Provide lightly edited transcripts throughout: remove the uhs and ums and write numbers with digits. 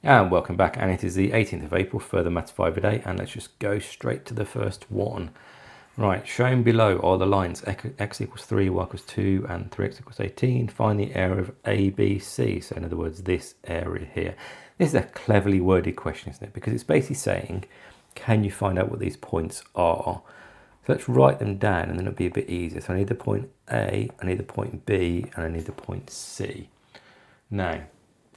And welcome back, and it is the 18th of April for the Maths 5 a day, and let's just go straight to the first one. Right, shown below are the lines x equals 3, y equals 2, and 3x equals 18. Find the area of ABC, so in other words, this area here. This is a cleverly worded question, isn't it? Because it's basically saying, can you find out what these points are? So let's write them down, and then it'll be a bit easier. So I need the point A, I need the point B, and I need the point C. Now,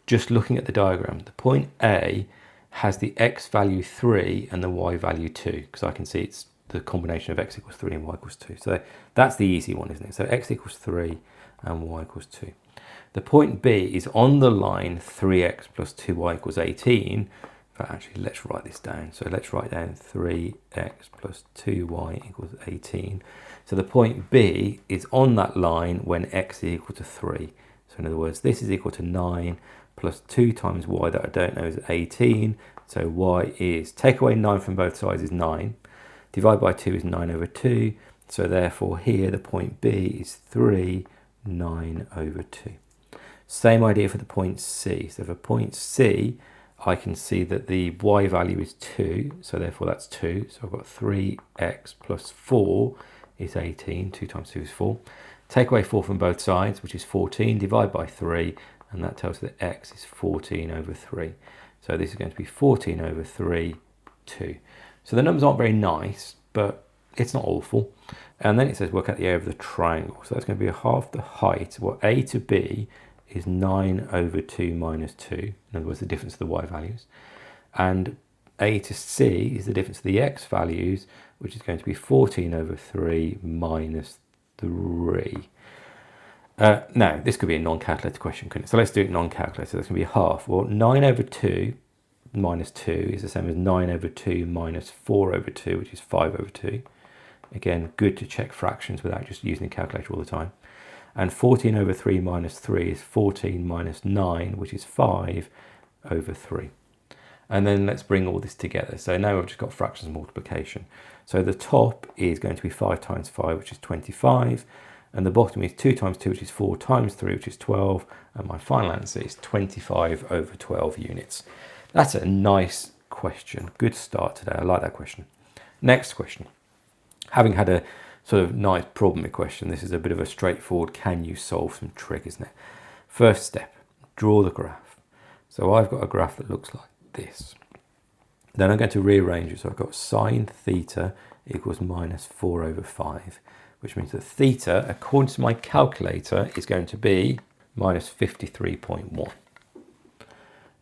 just looking at the diagram, the point A has the x value 3 and the y value 2, because I can see it's the combination of x equals 3 and y equals 2. So that's the easy one, isn't it? So x equals 3 and y equals 2. The point B is on the line 3x plus 2y equals 18. But actually, let's write this down. So let's write down 3x plus 2y equals 18. So the point B is on that line when x is equal to 3. So in other words, this is equal to 9 plus 2 times y that I don't know is 18. So y is, take away 9 from both sides is 9. Divide by 2 is 9 over 2. So therefore here the point B is 3, 9 over 2. Same idea for the point C. So for point C, I can see that the y value is 2. So therefore that's 2. So I've got 3x plus 4 is 18. 2 times 2 is 4. Take away 4 from both sides, which is 14. Divide by 3. And that tells us that x is 14 over 3. So this is going to be 14 over 3, 2. So the numbers aren't very nice, but it's not awful. And then it says work out the area of the triangle. So that's going to be half the height. Well, A to B is 9 over 2 minus 2. In other words, the difference of the y values. And A to C is the difference of the x values, which is going to be 14 over 3 minus 3. Now, this could be a non-calculator question, couldn't it? So let's do it non-calculator. That's going to be half. Well, 9 over 2 minus 2 is the same as 9 over 2 minus 4 over 2, which is 5 over 2. Again, good to check fractions without just using the calculator all the time. And 14 over 3 minus 3 is 14 minus 9, which is 5 over 3. And then let's bring all this together. So now we've just got fractions multiplication. So the top is going to be 5 times 5, which is 25. And the bottom is 2 times 2, which is 4, times 3, which is 12. And my final answer is 25 over 12 units. That's a nice question. Good start today. I like that question. Next question. Having had a sort of nice problem question, this is a bit of a straightforward, can you solve some trig, isn't it? First step, draw the graph. So I've got a graph that looks like this. Then I'm going to rearrange it. So I've got sine theta equals minus 4 over 5. Which means that theta, according to my calculator, is going to be minus 53.1.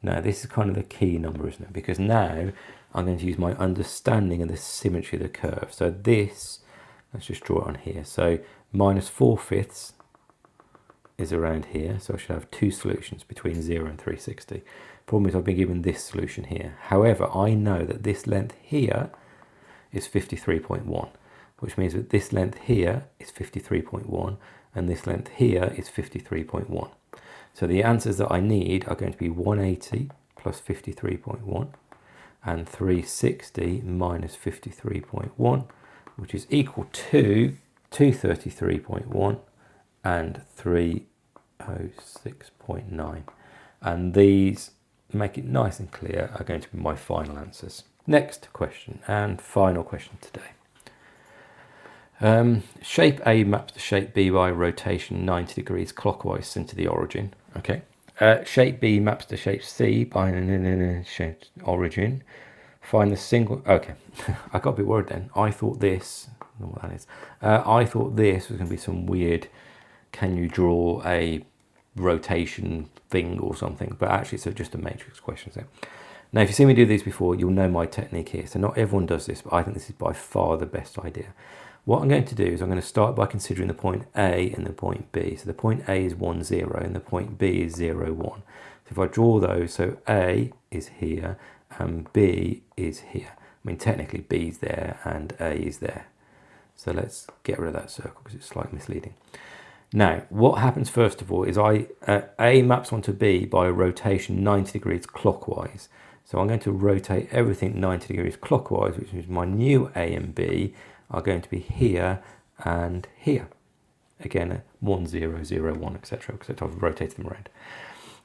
Now, this is kind of the key number, isn't it? Because now I'm going to use my understanding of the symmetry of the curve. So this, let's just draw it on here. So minus 4/5 is around here. So I should have two solutions between 0 and 360. Problem is I've been given this solution here. However, I know that this length here is 53.1. Which means that this length here is 53.1 and this length here is 53.1. So the answers that I need are going to be 180 plus 53.1 and 360 minus 53.1, which is equal to 233.1 and 306.9. And these, make it nice and clear, are going to be my final answers. Next question and final question today. Shape A maps to shape B by rotation 90 degrees clockwise into the origin. Okay. Shape B maps to shape C by shape origin. Find the single. Okay, I got a bit worried then. I thought this. I don't know what that is. I thought this was going to be some weird. Can you draw a rotation thing or something? But actually, it's just a matrix question. So. Now, if you've seen me do these before, you'll know my technique here. So not everyone does this, but I think this is by far the best idea. What I'm going to do is I'm going to start by considering the point A and the point B. So the point A is 1, 0 and the point B is 0, 1. So if I draw those, so A is here and B is here. I mean, technically B is there and A is there. So let's get rid of that circle because it's slightly misleading. Now, what happens first of all is A maps onto B by a rotation 90 degrees clockwise. So I'm going to rotate everything 90 degrees clockwise, which means my new A and B are going to be here and here. Again, 1, 0, 0, 1, etc. because I've rotated them around.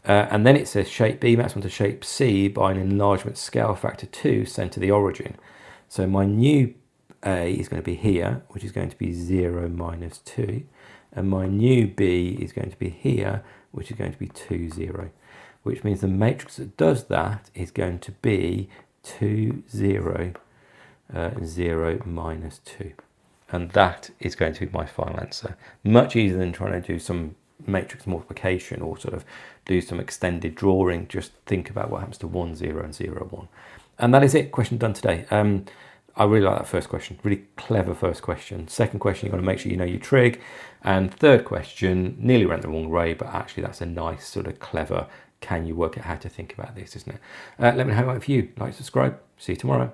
And then it says shape B maps onto shape C by an enlargement scale factor 2 centre the origin. So my new A is going to be here, which is going to be 0 minus 2. And my new B is going to be here, which is going to be 2, 0. Which means the matrix that does that is going to be 2, 0, 0 minus 2. And that is going to be my final answer. Much easier than trying to do some matrix multiplication or sort of do some extended drawing. Just think about what happens to 1, 0 and 0, 1. And that is it. Question done today. I really like that first question. Really clever first question. Second question, you've got to make sure you know your trig. And third question, nearly went the wrong way, but actually that's a nice sort of clever, can you work out how to think about this, isn't it? Let me know how it went for you. Like, subscribe. See you tomorrow.